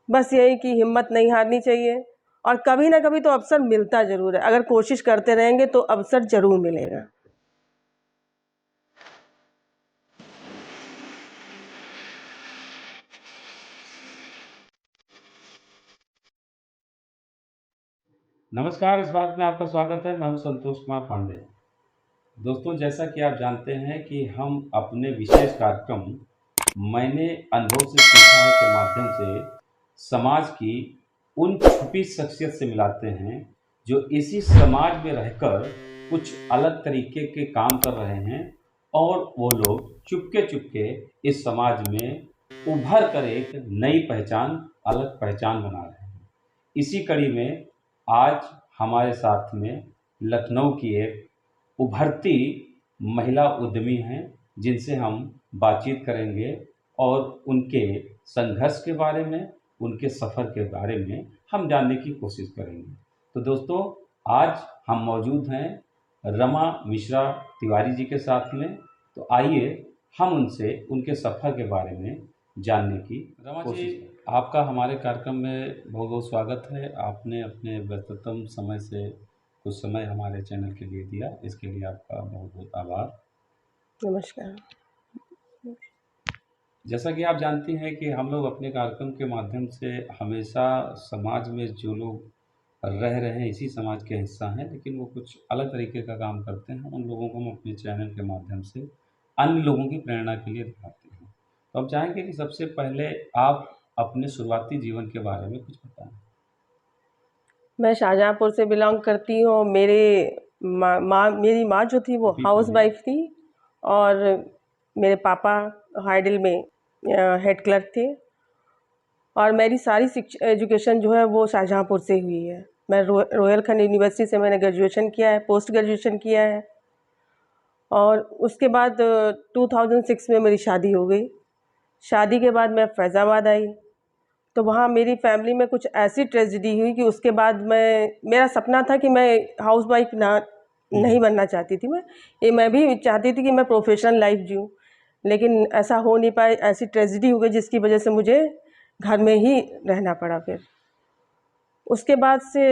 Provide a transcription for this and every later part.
बस यही कि हिम्मत नहीं हारनी चाहिए और कभी ना कभी तो अवसर मिलता ज़रूर है। अगर कोशिश करते रहेंगे तो अवसर ज़रूर मिलेगा। नमस्कार। इस बात में आपका स्वागत है। मैं हूं संतोष कुमार पांडे। दोस्तों, जैसा कि आप जानते हैं कि हम अपने विशेष कार्यक्रम मैंने अनुभव से सीखा है के माध्यम से समाज की उन छुपी शख्सियत से मिलाते हैं जो इसी समाज में रहकर कुछ अलग तरीके के काम कर रहे हैं और वो लोग चुपके चुपके इस समाज में उभर कर एक नई पहचान, अलग पहचान बना रहे हैं। इसी कड़ी में आज हमारे साथ में लखनऊ की एक उभरती महिला उद्यमी हैं, जिनसे हम बातचीत करेंगे और उनके संघर्ष के बारे में, उनके सफ़र के बारे में हम जानने की कोशिश करेंगे। तो दोस्तों, आज हम मौजूद हैं रमा मिश्रा तिवारी जी के साथ में। तो आइए हम उनसे उनके सफ़र के बारे में जानने की रमा जी, कोशिश करें। आपका हमारे कार्यक्रम में बहुत बहुत स्वागत है। आपने अपने व्यस्ततम समय से कुछ समय हमारे चैनल के लिए दिया, इसके लिए आपका बहुत बहुत आभार। नमस्कार। जैसा कि आप जानती हैं कि हम लोग अपने कार्यक्रम के माध्यम से हमेशा समाज में जो लोग रह रहे हैं, इसी समाज के हिस्सा हैं, लेकिन वो कुछ अलग तरीके का काम करते हैं, उन लोगों को हम अपने चैनल के माध्यम से अन्य लोगों की प्रेरणा के लिए दिखाते हैं। तो अब चाहेंगे कि सबसे पहले आप अपने शुरुआती जीवन के बारे में कुछ बताएं। मैं शाहजहाँपुर से बिलोंग करती हूँ। मेरी माँ जो थी वो हाउस वाइफ थी और मेरे पापा हाइडिल में हेड क्लर्क थे और मेरी सारी एजुकेशन जो है वो शाहजहाँपुर से हुई है। मैं रॉयल खन यूनिवर्सिटी से मैंने ग्रेजुएशन किया है, पोस्ट ग्रेजुएशन किया है और उसके बाद 2006 में मेरी शादी हो गई। शादी के बाद मैं फैज़ाबाद आई तो वहाँ मेरी फैमिली में कुछ ऐसी ट्रेजेडी हुई कि उसके बाद मेरा सपना था कि मैं हाउस वाइफ नहीं बनना चाहती थी। मैं भी चाहती थी कि मैं प्रोफेशनल लाइफ जीऊँ, लेकिन ऐसा हो नहीं पाया। ऐसी ट्रेजेडी हो गई जिसकी वजह से मुझे घर में ही रहना पड़ा। फिर उसके बाद से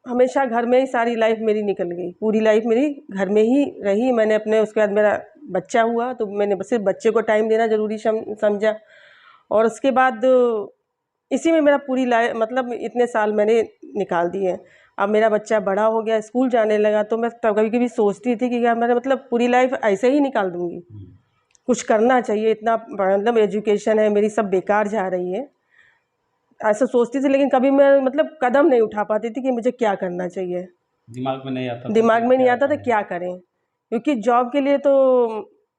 हमेशा घर में ही सारी लाइफ मेरी निकल गई, पूरी लाइफ मेरी घर में ही रही। मैंने अपने उसके बाद मेरा बच्चा हुआ तो मैंने सिर्फ बच्चे को टाइम देना ज़रूरी समझा और उसके बाद इसी में मेरा पूरी लाइफ मतलब इतने साल मैंने निकाल दिए। अब मेरा बच्चा बड़ा हो गया, स्कूल जाने लगा तो मैं तब कभी कभी सोचती थी कि यार मैंने मतलब पूरी लाइफ ऐसे ही निकाल दूँगी, कुछ करना चाहिए। इतना मतलब एजुकेशन है मेरी सब बेकार जा रही है, ऐसा सोचती थी। लेकिन कभी मैं मतलब कदम नहीं उठा पाती थी कि मुझे क्या करना चाहिए। दिमाग में नहीं आता था दिमाग कि में नहीं क्या आता था करें। क्या करें, क्योंकि जॉब के लिए तो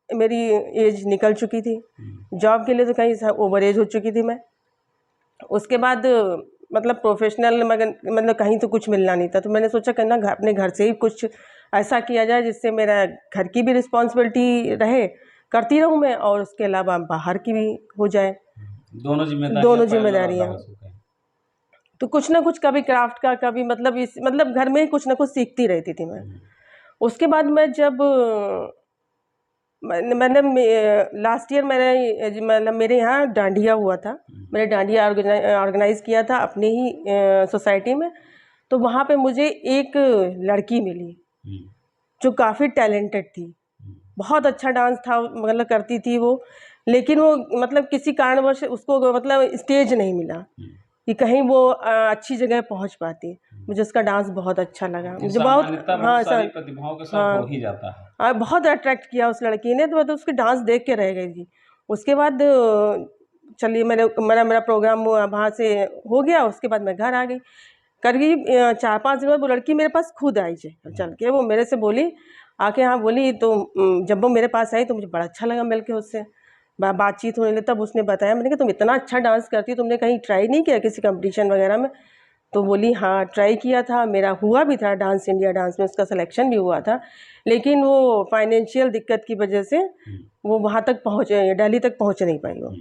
मेरी एज निकल चुकी थी। जॉब के लिए तो कहीं ओवर एज हो चुकी थी मैं। उसके बाद मतलब प्रोफेशनल मतलब कहीं तो कुछ मिलना नहीं था तो मैंने सोचा करना अपने घर से ही कुछ ऐसा किया जाए जिससे मेरा घर की भी रिस्पॉन्सिबिलिटी रहे, करती रहूँ मैं, और उसके अलावा बाहर की भी हो जाए, दोनों दोनों पैरेलल अदा जिम्मेदारियाँ। हो सके। तो कुछ ना कुछ कभी क्राफ्ट का, कभी मतलब घर में ही कुछ ना कुछ सीखती रहती थी मैं। उसके बाद मैं जब मैंने लास्ट ईयर मतलब मेरे यहाँ डांडिया हुआ था। मैंने डांडिया ऑर्गेनाइज़ किया था अपने ही सोसाइटी में। तो वहाँ पे मुझे एक लड़की मिली जो काफ़ी टैलेंटेड थी, बहुत अच्छा डांस था, मतलब करती थी वो। लेकिन वो मतलब किसी कारणवश उसको मतलब स्टेज नहीं मिला कि कहीं वो अच्छी जगह पहुँच पाती। मुझे उसका डांस बहुत अच्छा लगा, मुझे बहुत, सामान्यतः हाँ बहुत सारी प्रतिभाओं के साथ हो हाँ ही जाता है। बहुत अट्रैक्ट किया उस लड़की ने, तो मैं तो उसके डांस देख के रह गई थी। उसके बाद चलिए मेरा मेरा प्रोग्राम वहाँ से हो गया। उसके बाद मैं घर आ गई। करीब 4-5 दिन बाद वो लड़की मेरे पास खुद आई चल के। वो मेरे से बोली आके, हाँ बोली तो जब वो मेरे पास आई तो मुझे बड़ा अच्छा लगा मिल के उससे बातचीत होने लगी। तब उसने बताया, मैंने कहा तुम इतना अच्छा डांस करती हो, तुमने कहीं ट्राई नहीं किया किसी कंपटीशन वगैरह में? तो बोली हाँ ट्राई किया था, मेरा हुआ भी था डांस इंडिया डांस में, उसका सिलेक्शन भी हुआ था। लेकिन वो फाइनेंशियल दिक्कत की वजह से वो वहाँ तक पहुँचे, दिल्ली तक पहुँच नहीं पाई वो,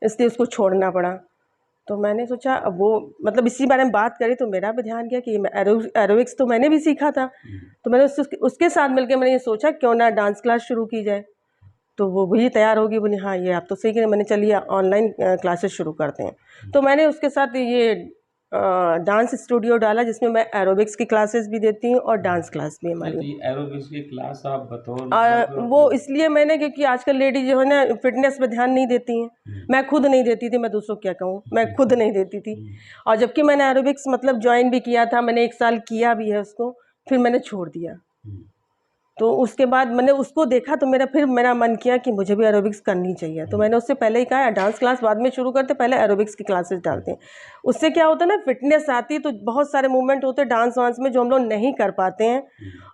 इसलिए उसको छोड़ना पड़ा। तो मैंने सोचा अब वो मतलब इसी बारे में बात करी तो मेरा भी ध्यान गया कि एरोबिक्स तो मैंने भी सीखा था। तो मैंने उसके साथ मिलकर मैंने ये सोचा क्यों ना डांस क्लास शुरू की जाए। तो वो भी तैयार होगी, बोली हाँ ये आप तो सही करें। मैंने चलिए ऑनलाइन क्लासेस शुरू करते हैं। तो मैंने उसके साथ ये डांस स्टूडियो डाला, जिसमें मैं एरोबिक्स की क्लासेस भी देती हूँ और डांस क्लास भी अच्छा, तो हमारी। ये एरोबिक्स की क्लास आप बतौर मतलब वो इसलिए मैंने, क्योंकि आजकल लेडीज जो है ना फिटनेस पे ध्यान नहीं देती हैं। मैं खुद नहीं देती थी, मैं दूसरों को क्या कहूँ, मैं खुद नहीं देती थी। और जबकि मैंने एरोबिक्स मतलब ज्वाइन भी किया था, मैंने 1 साल किया भी है उसको, फिर मैंने छोड़ दिया। तो उसके बाद मैंने उसको देखा तो मेरा मन किया कि मुझे भी एरोबिक्स करनी चाहिए। तो मैंने उससे पहले ही कहा डांस क्लास बाद में शुरू करते, पहले एरोबिक्स की क्लासेस डालते हैं। उससे क्या होता है ना, फिटनेस आती है, तो बहुत सारे मूवमेंट होते हैं डांस वांस में जो हम लोग नहीं कर पाते हैं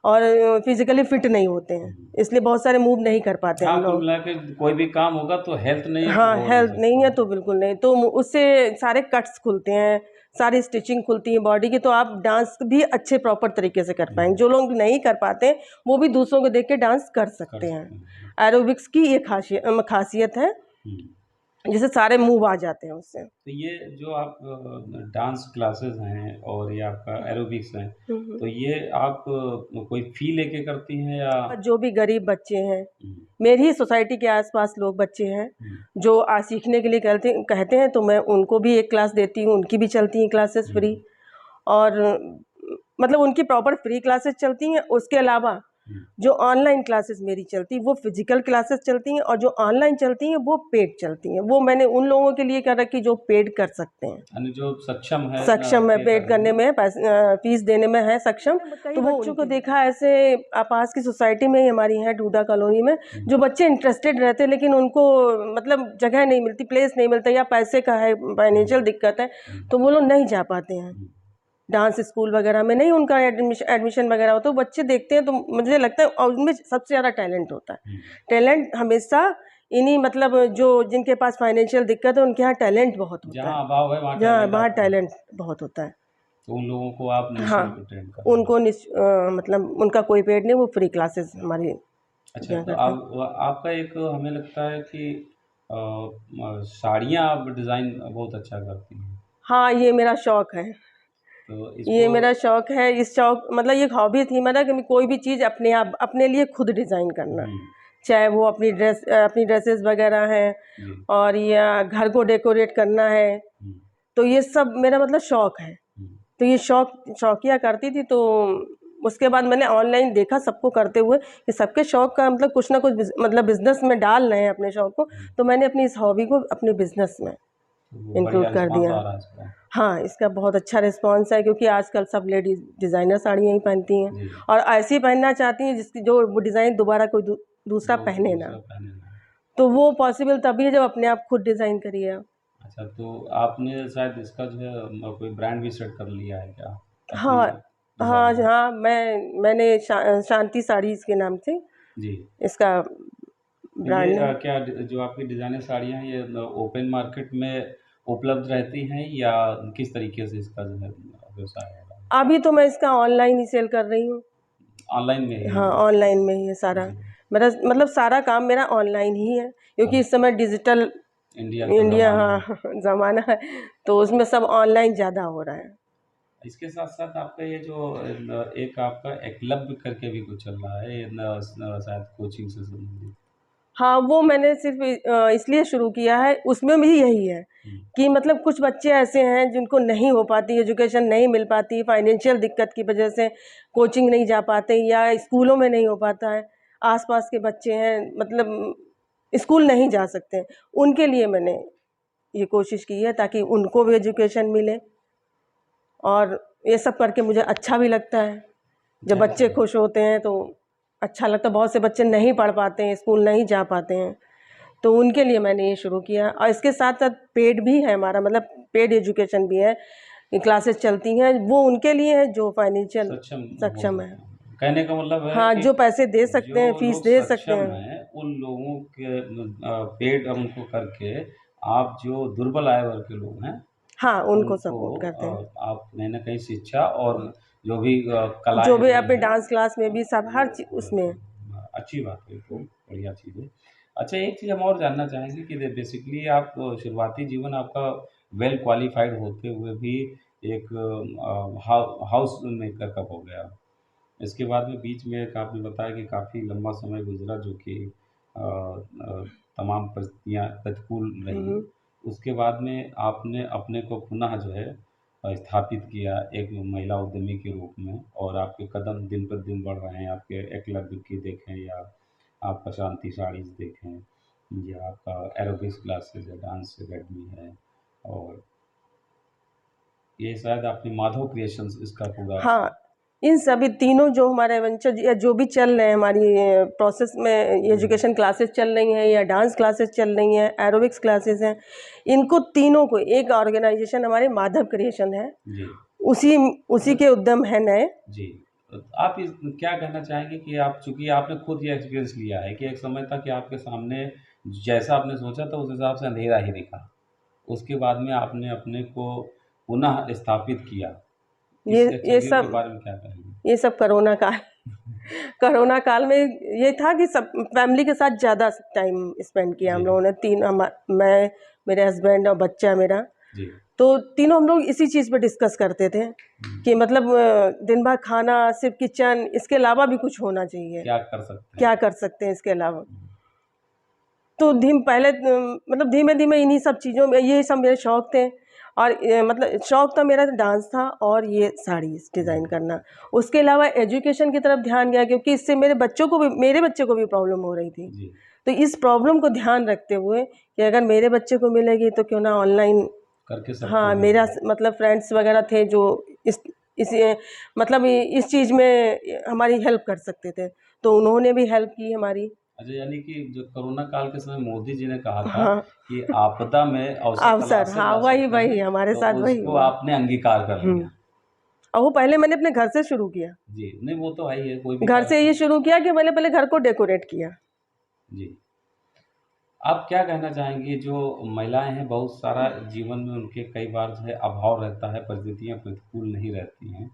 और फिजिकली फिट नहीं होते हैं, इसलिए बहुत सारे मूव नहीं कर पाते हाँ, हम कुल लोग। मिला के कोई भी काम होगा तो हेल्थ नहीं है तो हाँ, हो नहीं हेल्थ नहीं है सकता। तो बिल्कुल नहीं। तो उससे सारे कट्स खुलते हैं, सारी स्टिचिंग खुलती है बॉडी की, तो आप डांस भी अच्छे प्रॉपर तरीके से कर पाएंगे। जो लोग नहीं कर पाते हैं वो भी दूसरों को देख के डांस कर कर सकते हैं। सकते हैं। एरोबिक्स की ये खासियत है, हम्म। जिससे सारे मूव आ जाते हैं उससे। तो ये जो आप डांस क्लासेस हैं और ये आपका एरोबिक्स है, तो ये आप कोई फी लेके करती हैं या? और जो भी गरीब बच्चे हैं, हम्म, मेरी ही सोसाइटी के आसपास लोग बच्चे हैं जो सीखने के लिए कहते हैं, तो मैं उनको भी एक क्लास देती हूँ, उनकी भी चलती हैं क्लासेस फ्री। और मतलब उनकी प्रॉपर फ्री क्लासेस चलती हैं। उसके अलावा जो ऑनलाइन क्लासेस मेरी चलती वो फिजिकल क्लासेस चलती हैं, और जो ऑनलाइन चलती हैं वो पेड चलती हैं। वो मैंने उन लोगों के लिए कर रखी जो पेड कर सकते हैं, यानी जो सक्षम है सक्षम है, पे पेड करने करने में। में, फीस देने में है सक्षम। कई तो वो बच्चों को देखा ऐसे पास की सोसाइटी में ही हमारी है डूडा कॉलोनी में, जो बच्चे इंटरेस्टेड रहते लेकिन उनको मतलब जगह नहीं मिलती, प्लेस नहीं मिलता, या पैसे का है, फाइनेंशियल दिक्कत है, तो वो लोग नहीं जा पाते हैं डांस स्कूल वगैरह में, नहीं उनका एडमिशन वगैरह होता। तो बच्चे देखते हैं तो मुझे लगता है, और उनमें सबसे ज़्यादा टैलेंट होता है। टैलेंट हमेशा इन्हीं मतलब जो जिनके पास फाइनेंशियल दिक्कत है उनके यहाँ टैलेंट बहुत होता जहाँ है, अभाव है वहाँ जहाँ टैलेंट वहाँ आता है। टैलेंट बहुत होता है। तो उन लोगों को आप हाँ, निःशुल्क ट्रेन करते हैं। उनको मतलब उनका कोई पेड नहीं, वो फ्री क्लासेस हमारी अच्छा, यहाँ तो करते हैं। आप आपका एक हमें लगता है कि साड़ियाँ आप डिज़ाइन बहुत अच्छा करती हैं। हाँ, ये मेरा शौक है, तो ये इसको मेरा शौक है। इस शौक मतलब ये हॉबी थी मेरा कि मैं कोई भी चीज़ अपने आप अपने लिए खुद डिज़ाइन करना, चाहे वो अपनी ड्रेसेस वगैरह हैं, जी। और या घर को डेकोरेट करना है, हुँ, तो ये सब मेरा मतलब शौक है। हुँ, तो ये शौकिया करती थी। तो उसके बाद मैंने ऑनलाइन देखा सबको करते हुए कि सबके शौक का मतलब कुछ ना कुछ मतलब बिजनेस में डाल रहे हैं अपने शौक को। तो मैंने अपनी इस हॉबी को अपने बिजनेस में तो बढ़िया इंक्लूड कर रिस्पॉन्स दिया। आ रहा है इसका। हाँ, इसका बहुत अच्छा रिस्पॉन्स है, क्योंकि आजकल सब लेडीज डिज़ाइनर साड़ियाँ ही पहनती हैं, जी, और ऐसी पहनना चाहती हैं जिसकी जो वो डिज़ाइन दोबारा कोई दूसरा पहने ना। दूसरा पहने ना। तो वो पॉसिबल तभी है जब अपने आप खुद डिज़ाइन करिए आप। अच्छा, तो आपने शायद इसका जो है कोई ब्रांड भी सेट कर लिया है क्या? अपनी हाँ, हाँ, डिज़ाइन का? हाँ, मैंने शांति साड़ीज़ के नाम से जी। इसका तो ये ब्रांड है। क्या जो आपकी डिज़ाइनर साड़ियाँ हैं ये ओपन मार्केट में उपलब्ध रहती हैं या किस तरीके से इसका जो है व्यवसाय हो रहा है? अभी तो मैं इसका ऑनलाइन ही सेल कर रही हूँ। ऑनलाइन में ही हाँ, ऑनलाइन में ही है सारा। जी, मेरा मतलब सारा काम मेरा ऑनलाइन ही है, क्योंकि इस समय डिजिटल इंडिया का इंडिया, ज़माना है। हाँ, ज़माना है, तो उसमें सब ऑनलाइन ज़्यादा हो रहा है। इसके साथ-साथ आपका ये जो एक आपका एकलव्य करके भी कुछ चल रहा है, ये शायद कोचिंग से संबंधित। हाँ, वो मैंने सिर्फ़ इसलिए शुरू किया है, उसमें भी यही है हुँ, कि मतलब कुछ बच्चे ऐसे हैं जिनको नहीं हो पाती, एजुकेशन नहीं मिल पाती, फाइनेंशियल दिक्कत की वजह से कोचिंग नहीं जा पाते, या स्कूलों में नहीं हो पाता है। आस-पास के बच्चे हैं मतलब स्कूल नहीं जा सकते हैं, उनके लिए मैंने ये कोशिश की है ताकि उनको भी एजुकेशन मिले, और ये सब करके मुझे अच्छा भी लगता है। जब ज़ाहिर सी बच्चे बात खुश होते हैं तो अच्छा लगता है। बहुत से बच्चे नहीं पढ़ पाते हैं, स्कूल नहीं जा पाते हैं, तो उनके लिए मैंने ये शुरू किया। और इसके साथ-साथ पेड भी है हमारा, मतलब पेड एजुकेशन भी है, क्लासेस चलती हैं, वो उनके लिए है जो फाइनेंशियल सक्षम हो सक्षम है। सकते हैं। कहने का मतलब है हाँ, कि जो पैसे दे सकते जो हैं, फीस लोग दे सकते सक्षम हैं। हैं, उन लोगों के पेड उनको करके आप जो दुर्बल आय वर्ग के लोग हैं, हाँ, उनको उनको सपोर्ट करते हैं। आप कहीं न कहीं शिक्षा और जो भी कलाएँ जो भी हुई अपने हैं, डांस क्लास में भी सब हर वो उसमें। अच्छी बात है, तो बढ़िया चीज़ है। अच्छा, एक चीज़ हम और जानना चाहेंगे कि बेसिकली आप शुरुआती जीवन आपका वेल क्वालिफ़ाइड होते हुए भी एक हाउस मेकर कब हो गया? इसके बाद में बीच में एक आपने बताया कि काफ़ी लंबा समय गुज़रा जो कि तमाम परिस्थितियाँ प्रतिकूल रहीं, उसके बाद में आपने अपने को पुनः जो है स्थापित किया एक महिला उद्यमी के रूप में, और आपके कदम दिन पर दिन बढ़ रहे हैं। आपके एकलव्य की देखें, या आपका शांति साड़ीज़ देखें, या आपका एरोबिक्स क्लासेस है, डांस अकेडमी है, और ये शायद आपने माधव क्रिएशंस इसका पूरा। हाँ, इन सभी तीनों जो हमारे वेंचर या जो भी चल रहे हैं हमारी प्रोसेस में, एजुकेशन क्लासेस चल रही हैं या डांस क्लासेस चल रही हैं, एरोबिक्स क्लासेस हैं, इनको तीनों को एक ऑर्गेनाइजेशन हमारे माधव क्रिएशन है जी उसी उसी के उद्यम है नए। जी। तो आप इस क्या कहना चाहेंगे कि आप, चूँकि आपने खुद ये एक्सपीरियंस लिया है कि एक समय था कि आपके सामने जैसा आपने सोचा था उस हिसाब से अंधेरा ही दिखा। उसके बाद में आपने अपने को पुनः स्थापित किया। ये इस ये अचीवमेंट के सब बारे में क्या कहेंगे? ये सब कोरोना काल कोरोना काल में ये था कि सब फैमिली के साथ ज़्यादा टाइम स्पेंड किया हम जी, लोगों ने। मैं, मेरे हस्बैंड और बच्चा मेरा, जी। तो तीनों हम लोग इसी चीज़ पे डिस्कस करते थे कि मतलब दिन भर खाना, सिर्फ किचन, इसके अलावा भी कुछ होना चाहिए, क्या कर सकते हैं? क्या कर सकते हैं इसके अलावा। तो पहले मतलब धीमे धीमे इन्हीं सब चीज़ों में, ये सब मेरे शौक थे। और मतलब शौक था मेरा, डांस था और ये साड़ी डिज़ाइन करना। उसके अलावा एजुकेशन की तरफ ध्यान गया, क्योंकि इससे मेरे बच्चे को भी प्रॉब्लम हो रही थी। जी, तो इस प्रॉब्लम को ध्यान रखते हुए कि अगर मेरे बच्चे को मिलेगी तो क्यों ना ऑनलाइन। करके सबको हाँ, दे मेरा दें। मतलब फ्रेंड्स वगैरह थे जो इस मतलब इस चीज़ में हमारी हेल्प कर सकते थे, तो उन्होंने भी हेल्प की हमारी। अच्छा, यानी कि जो कोरोना काल के समय मोदी जी ने कहा था हाँ, कि आपदा में अवसर अवसर, तलाश से हाँ, जा वही सकते वही हैं, हमारे तो साथ वही उसको हुआ। आपने अंगीकार कर लिया। और वो पहले मैंने अपने घर से शुरू किया। जी, नहीं वो तो है ही है, कोई भी घर कार्य से ये शुरू। शुरू किया कि मैंने पहले घर को डेकोरेट किया। जी। आप क्या कहना चाहेंगी, जो महिलाएँ हैं बहुत सारा जीवन में उनके कई बार जो है अभाव रहता है, परिस्थितियाँ प्रतिकूल नहीं रहती हैं,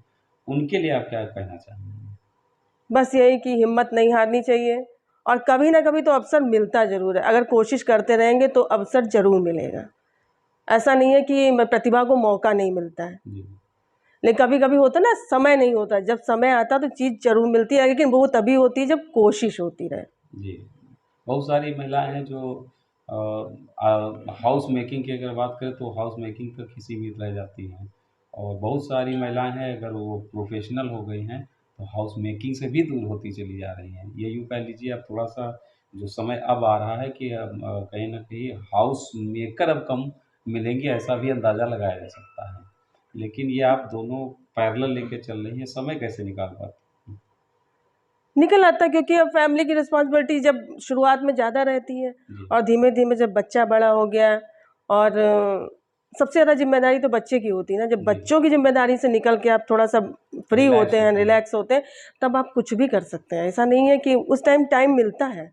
उनके लिए आप क्या कहना चाहेंगी? बस यही कि हिम्मत नहीं हारनी चाहिए, और कभी ना कभी तो अवसर मिलता ज़रूर है। अगर कोशिश करते रहेंगे तो अवसर ज़रूर मिलेगा। ऐसा नहीं है कि प्रतिभा को मौका नहीं मिलता है, जी, लेकिन कभी कभी होता है ना, समय नहीं होता। जब समय आता तो चीज़ ज़रूर मिलती है, लेकिन वो तभी होती है जब कोशिश होती रहे। जी। बहुत सारी महिलाएँ हैं जो हाउस मेकिंग की अगर बात करें तो हाउस मेकिंग तक ही सीमित रह जाती हैं, और बहुत सारी महिलाएँ हैं अगर वो प्रोफ़ेशनल हो गई हैं, तो हाउस मेकिंग से भी दूर होती चली जा रही हैं। ये यूँ कह लीजिए, अब थोड़ा-सा जो समय अब आ रहा है कि अब कहीं न कहीं हाउस मेकर अब कम मिलेंगे, ऐसा भी अंदाज़ा लगाया जा सकता है। लेकिन ये आप दोनों पैरेलल लेके चल रही हैं, समय कैसे निकाल पाती हैं? निकल आता है, क्योंकि अब फैमिली की रिस्पॉन्सिबिलिटी जब शुरुआत में ज़्यादा रहती है, जी, और धीमे धीमे जब बच्चा बड़ा हो गया, और सबसे ज़्यादा जिम्मेदारी तो बच्चे की होती है ना। जब जी। बच्चों की जिम्मेदारी से निकल के आप थोड़ा सा फ्री होते रिलैक्स हैं, होते हैं। रिलैक्स होते हैं, तब आप कुछ भी कर सकते हैं। ऐसा नहीं है कि उस टाइम टाइम मिलता है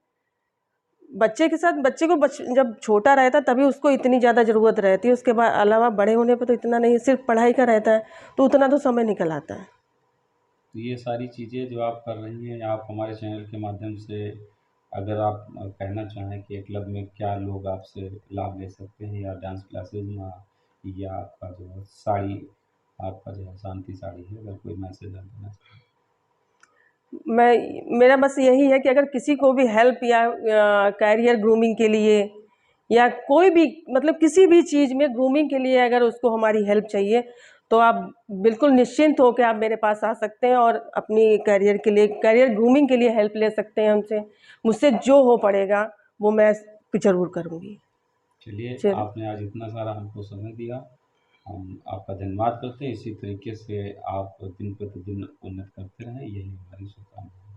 बच्चे के साथ। बच्चे को जब छोटा रहता है तभी उसको इतनी ज़्यादा ज़रूरत रहती है, उसके बाद अलावा बड़े होने पर तो इतना नहीं, सिर्फ पढ़ाई का रहता है, तो उतना तो समय निकल आता है। तो ये सारी चीज़ें जो आप कर रही हैं, आप हमारे चैनल के माध्यम से अगर आप कहना चाहें कि क्लब में क्या लोग आपसे लाभ ले सकते हैं, या डांस क्लासेस में, या आपका जो है साड़ी, आपका जो है शांति साड़ी है, अगर कोई मैसेज आप देना चाहें? मेरा बस यही है कि अगर किसी को भी हेल्प या कैरियर ग्रूमिंग के लिए, या कोई भी मतलब किसी भी चीज़ में ग्रूमिंग के लिए अगर उसको हमारी हेल्प चाहिए, तो आप बिल्कुल निश्चिंत होकर आप मेरे पास आ सकते हैं, और अपनी कैरियर के लिए, कैरियर ग्रूमिंग के लिए हेल्प ले सकते हैं हमसे। मुझसे जो हो पड़ेगा वो मैं ज़रूर करूँगी। चलिए, चल आपने आज इतना सारा हमको समय दिया, हम आपका धन्यवाद करते हैं। इसी तरीके से आप दिन प्रतिदिन उन्नत करते रहें, यही हमारी शुभकामनाएँ हैं।